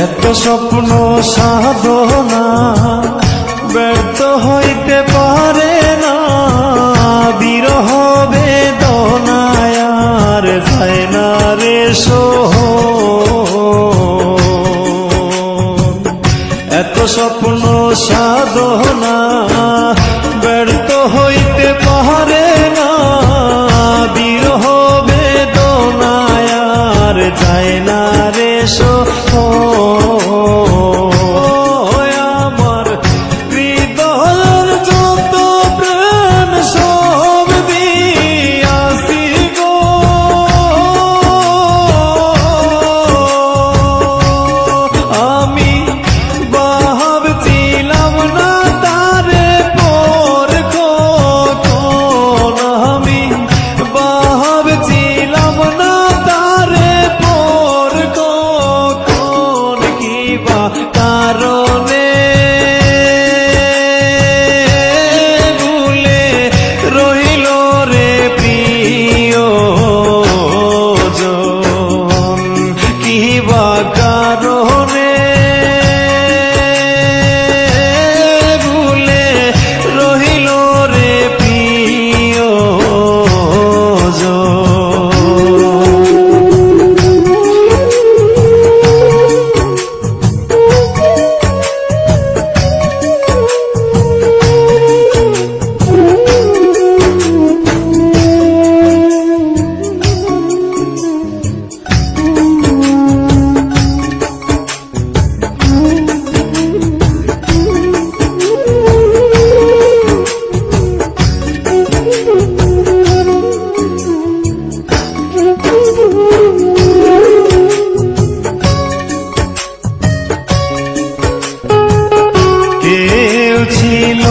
এত স্বপ্ন সাধনা ব্যর্থ হইতে পারে না, বিরহ বেদনায় আর যায় না রে সোহন। এত স্বপ্ন সাধনা ব্যর্থ হইতে পারে না, বিরহ বেদনায় আর যায় না রে সোহন। আমার হৃদয়ের যত প্রেম সব দিয়াছি গো, আমি ভাবছিলাম না তারে পর কখন, আমি ভাবছিলাম না তারে পর কখন, কিবা কারণে ভুলে রইল রে প্রিয়জন, কিবা কারণে ভুলে রইল রে কেউ ছিল